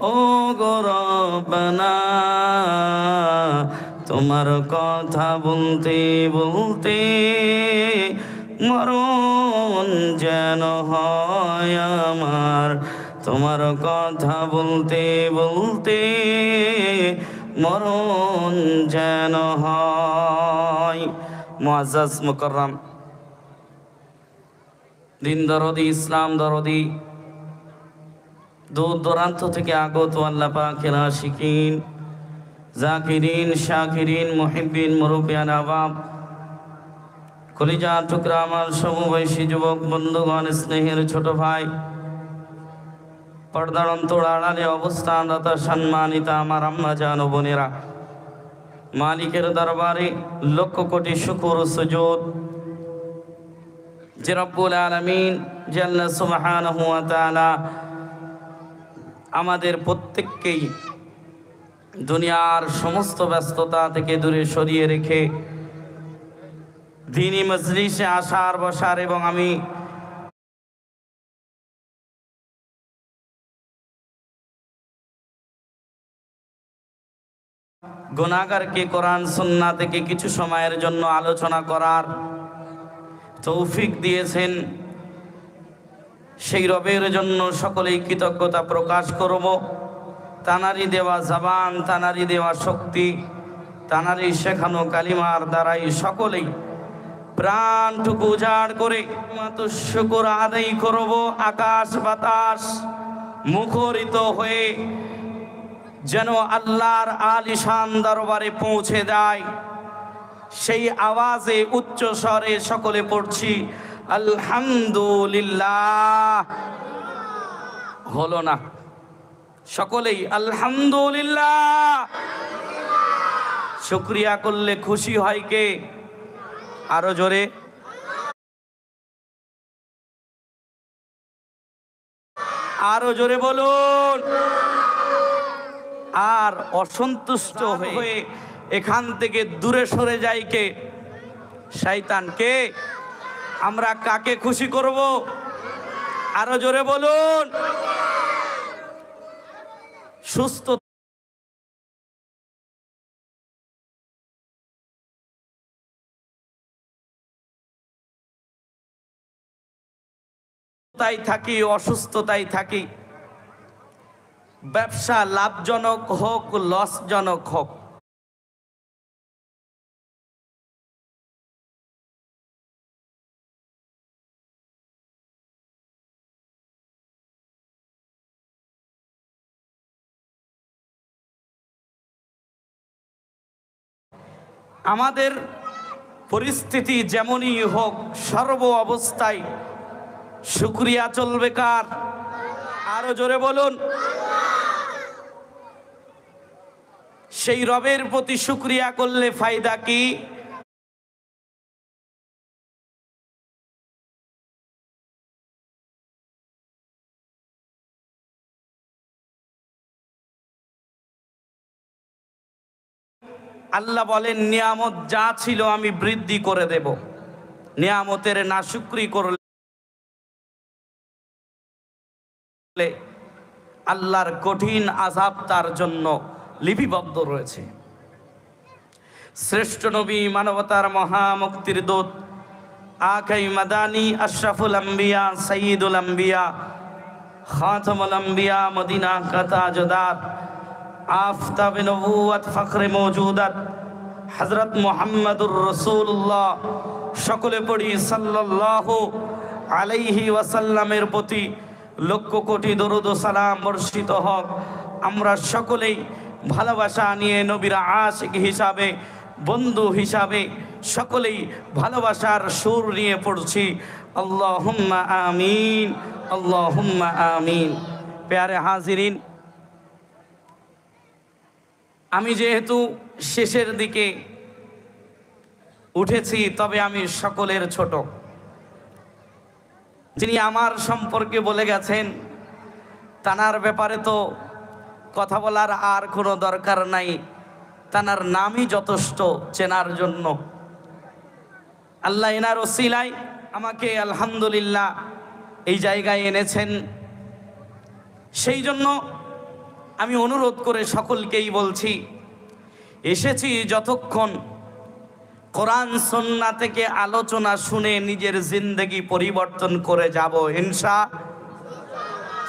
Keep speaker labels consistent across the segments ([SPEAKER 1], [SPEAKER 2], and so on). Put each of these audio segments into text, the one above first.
[SPEAKER 1] ও গো রব্বানা তোমার কথা বলতে বলতে মরণ যেন হয় আমার, তোমার কথা বলতে বলতে মরণ যেন হয়। মুআজ্জাজ মুকাররম দিন দরদি, ইসলাম দরদি, দূর দূরান্ত থেকে আগত আল্লাহ পাকের আশিকিন, জাকিরিন, শাকিরিন, মুহিব্বিন, মুরব্বিয়ান, আওয়াম, কলিজা টুকরা আমার সমবয়সী যুবক বন্ধুগণ, স্নেহের ছোট ভাই, পর্দার অন্তর আড়ালে অবস্থানরত সম্মানিতা আমার আম্মা জান ও বোনেরা, মালিকের দরবারে লক্ষ কোটি শুকর ও সুজুদ যে রব্বুল আলামিন যে আল্লাহ সুবহানাহু ওয়া তাআলা আমাদের প্রত্যেককেই দুনিয়ার সমস্ত ব্যস্ততা থেকে দূরে সরিয়ে রেখে দ্বীনি মজলিসে আসার বসার এবং আমি গুনাহগারকে কোরআন সুন্নাহ থেকে কিছু সময়ের জন্য আলোচনা করার তৌফিক দিয়েছেন, সেই রবের জন্য সকলেই কৃতজ্ঞতা প্রকাশ করব। তানারি দেওয়া জবান, তানারি দেওয়া শক্তি, তানারি শেখানো কালিমার দ্বারাই সকলেই প্রাণটুকু উজাড় করে মাত্র শুকর আদায় করব। আকাশ বাতাস মুখরিত হয়ে যেন আল্লাহর আলিশান দরবারে পৌঁছে যায়, সেই আওয়াজে উচ্চ স্বরে সকলে পড়ছি আলহামদুলিল্লাহ। হলো না? সকলেই আলহামদুলিল্লাহ। শুকরিয়া করলে খুশি হয় কে? আরো জোরে। আরো জোরে বলুন। আর অসন্তুষ্ট হয়ে এখান থেকে দূরে সরে যায় কে? শয়তান। কে? আমরা কাকে খুশি করব? আরো জোরে বলুন। সুস্থ তাই থাকি, অসুস্থতাই থাকি, ব্যবসা লাভজনক হোক লসজনক হোক, আমাদের পরিস্থিতি যেমনই হোক সর্ব অবস্থায় শুকরিয়া চলবে কার? আরো জোরে বলুন। সেই রবের প্রতি শুকরিয়া করলে ফায়দা কি? আল্লাহ বলেন নিয়ামত যা ছিল আমি বৃদ্ধি করে দেব, নিয়ামতের নাশুকরি করলে আল্লাহর কঠিন আযাব তার জন্য লিপিবদ্ধ রয়েছে। শ্রেষ্ঠ নবী, মানবতার মহা মুক্তির দূত, আকাই মাদানী, আশরাফুল আম্বিয়া, সাইয়্যিদুল আম্বিয়া, খাতামুল আম্বিয়া, মদিনা কা তাজদার, আফতাবে নবুয়ত, ফখরে মওজুদাত হযরত মুহাম্মদুর রাসূলুল্লাহ, সকলে পড়ি সাল্লাল্লাহু আলাইহি ওয়াসাল্লামের প্রতি লক্ষ কোটি দরুদ ও সালাম বর্ষিত হোক। আমরা সকলেই ভালোবাসা নিয়ে নবীর আশিক হিসাবে, বন্ধু হিসাবে সকলেই ভালোবাসার সুর নিয়ে পড়ছি আল্লাহুম্মা আমিন, আল্লাহুম্মা আমিন। প্যারে হাজিরিন, আমি যেহেতু শেষের দিকে উঠেছি, তবে আমি সকলের ছোট। যিনি আমার সম্পর্কে বলে গেছেন তানার ব্যাপারে তো কথা বলার আর কোনো দরকার নাই, তানার নামই যথেষ্ট চেনার জন্য। আল্লাহ এনার ওসিলায় আমাকে আলহামদুলিল্লাহ এই জায়গায় এনেছেন। সেই জন্য আমি অনুরোধ করে সকলকেই বলছি, এসেছি যতক্ষণ কোরআন সুন্নাহ থেকে আলোচনা শুনে নিজের জিন্দেগি পরিবর্তন করে যাব ইনশাআল্লাহ।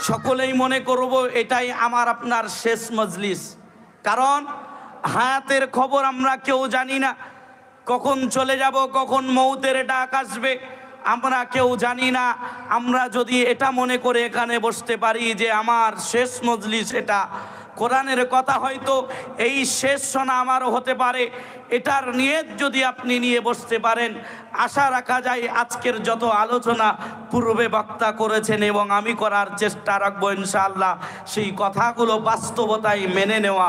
[SPEAKER 1] সকলেই মনে করব এটাই আমার আপনার শেষ মজলিস, কারণ হায়াতের খবর আমরা কেউ জানি না, কখন চলে যাব, কখন মৌতের ডাক আসবে আমরা কেউ জানি না। আমরা যদি এটা মনে করে এখানে বসতে পারি যে আমার শেষ মজলিস, এটা কোরআনের কথা হয়তো এই শেষ শোনা আমারও হতে পারে, এটার নিয়ত যদি আপনি নিয়ে বসতে পারেন, আশা রাখা যায় আজকের যত আলোচনা পূর্বে বক্তা করেছেন এবং আমি করার চেষ্টা রাখবো ইনশাআল্লাহ, সেই কথাগুলো বাস্তবতায় মেনে নেওয়া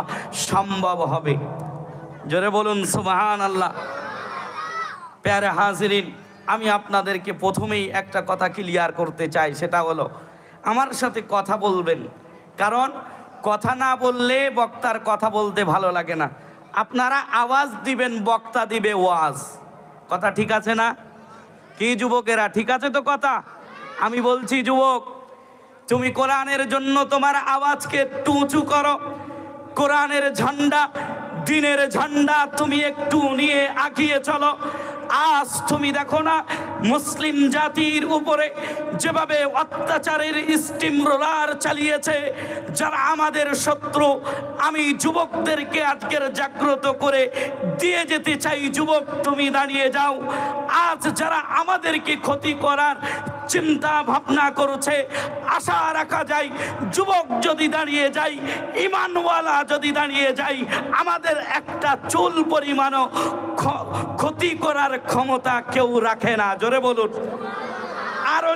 [SPEAKER 1] সম্ভব হবে। জোরে বলুন সুবহানাল্লাহ। প্যারে হাজিরিন, আমি আপনাদেরকে প্রথমেই একটা কথা ক্লিয়ার করতে চাই, সেটা হলো আমার সাথে কথা বলবেন, কারণ কথা না বললে বক্তার কথা বলতে ভালো লাগে না। আপনারা আওয়াজ দিবেন, বক্তা দিবে ওয়াজ। কথা ঠিক আছে না কি যুবকেরা? ঠিক আছে তো কথা? আমি বলছি যুবক, তুমি কোরআনের জন্য তোমার আওয়াজকে একটু উঁচু করো। কোরআনের ঝান্ডা, দিনের ঝান্ডা তুমি একটু নিয়ে আগিয়ে চলো। আজ তুমি দেখো না মুসলিম জাতির উপরে যেভাবে অত্যাচারের স্টিম রোলার চালিয়েছে যারা আমাদের শত্রু। আমি যুবকদেরকে আজকের জাগ্রত করে দিয়ে যেতে চাই, যুবক তুমি দাঁড়িয়ে যাও। আজ যারা আমাদেরকে ক্ষতি করার চিন্তা ভাবনা করছে, আশা রাখা যায় যুবক যদি দাঁড়িয়ে যাই, ইমানওয়ালা যদি দাঁড়িয়ে যাই, আমাদের একটা চুল পরিমাণও ক্ষতি করার ক্ষমতা কেউ রাখে না। জোরে বলুন আরো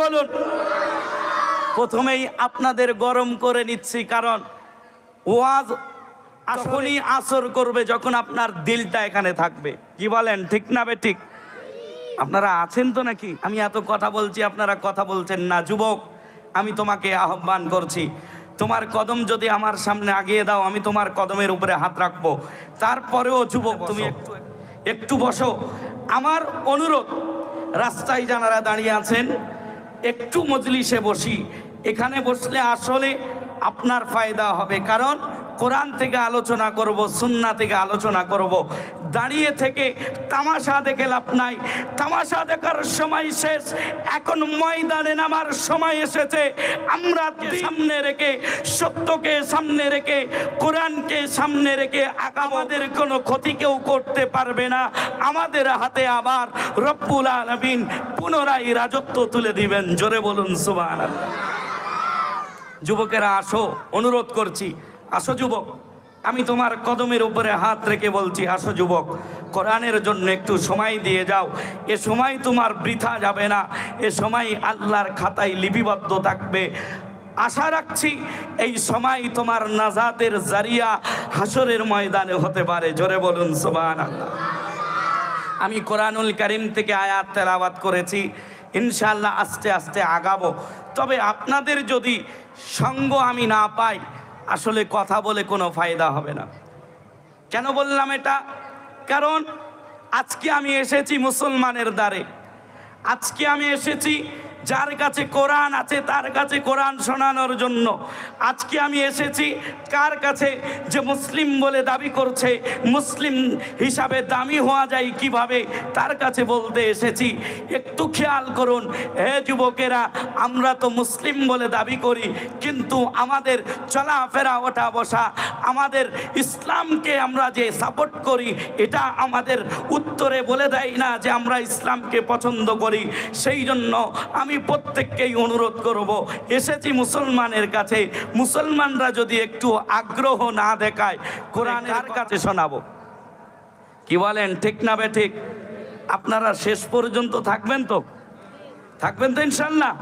[SPEAKER 1] বলুন। প্রথমেই আপনাদের গরম করে নিচ্ছি, কারণ ওয়াজ তখনই আসর করবে যখন আপনার দিলটা এখানে থাকবে। কি বলেন, ঠিক না বে ঠিক? আপনারা আছেন তো নাকি? আমি এত কথা বলছি, আপনারা কথা বলছেন না। যুবক, আমি তোমাকে আহ্বান করছি, তোমার কদম যদি আমার সামনে আগিয়ে দাও, আমি তোমার কদমের উপরে হাত রাখবো। তারপরেও যুবক তুমি একটু বসো। আমার অনুরোধ, রাস্তায় যারা দাঁড়িয়ে আছেন একটু মজলিসে বসি। এখানে বসলে আসলে আপনার ফায়দা হবে, কারণ কোরআন থেকে আলোচনা করব, সুন্নাহ থেকে আলোচনা করব। দাঁড়িয়ে থেকে তামাশা দেখে লাভ নাই, তামাশা দেখার সময় শেষ। এখন ময়দানে নামার সময় এসেছে। আমরা সামনে রেখে, সত্যকে সামনে রেখে, কোরআনকে সামনে রেখে আমাদের কোনো ক্ষতি কেউ করতে পারবে না। আমাদের হাতে আবার রব্বুল আলামিন পুনরায় রাজত্ব তুলে দিবেন। জোরে বলুন সুবহানাল্লাহ। যুবকেরা আসো, অনুরোধ করছি, আসো যুবক, আমি তোমার কদমের উপরে হাত রেখে বলছি, আসো যুবক, কোরআনের জন্য একটু সময় দিয়ে যাও। এ সময় তোমার বৃথা যাবে না, এ সময় আল্লাহর খাতায় লিপিবদ্ধ থাকবে। আশা রাখছি এই সময় তোমার নাজাতের জারিয়া হাসরের ময়দানে হতে পারে। জোরে বলুন সুবহানাল্লাহ। আমি কোরআনুল কারীম থেকে আয়াত তেলাওয়াত করেছি, ইনশাআল্লাহ আস্তে আস্তে আগাবো। তবে আপনাদের যদি সঙ্গ আমি না পাই, আসলে কথা বলে কোনো ফায়দা হবে না। কেন বললাম এটা? কারণ আজকে আমি এসেছি মুসলমানের দ্বারে, আজকে আমি এসেছি যার কাছে কোরআন আছে তার কাছে কোরআন শোনানোর জন্য। আজকে আমি এসেছি কার কাছে যে মুসলিম বলে দাবি করছে, মুসলিম হিসাবে দামি হওয়া যায় কিভাবে, তার কাছে বলতে এসেছি। একটু খেয়াল করুন হে যুবকেরা, আমরা তো মুসলিম বলে দাবি করি, কিন্তু আমাদের চলাফেরা, ওঠা বসা, আমাদের ইসলামকে আমরা যে সাপোর্ট করি, এটা আমাদের উত্তরে বলে দেয় না যে আমরা ইসলামকে পছন্দ করি। সেই জন্য আমি প্রত্যেককেই অনুরোধ করব, এসেছি মুসলমানের কাছে, মুসলমানরা যদি একটু আগ্রহ না দেখায়, কোরআনের কাছে শোনাবো। কি বলেন, ঠিক না বে ঠিক? আপনারা শেষ পর্যন্ত থাকবেন তো? থাকবেন তো ইনশাআল্লাহ?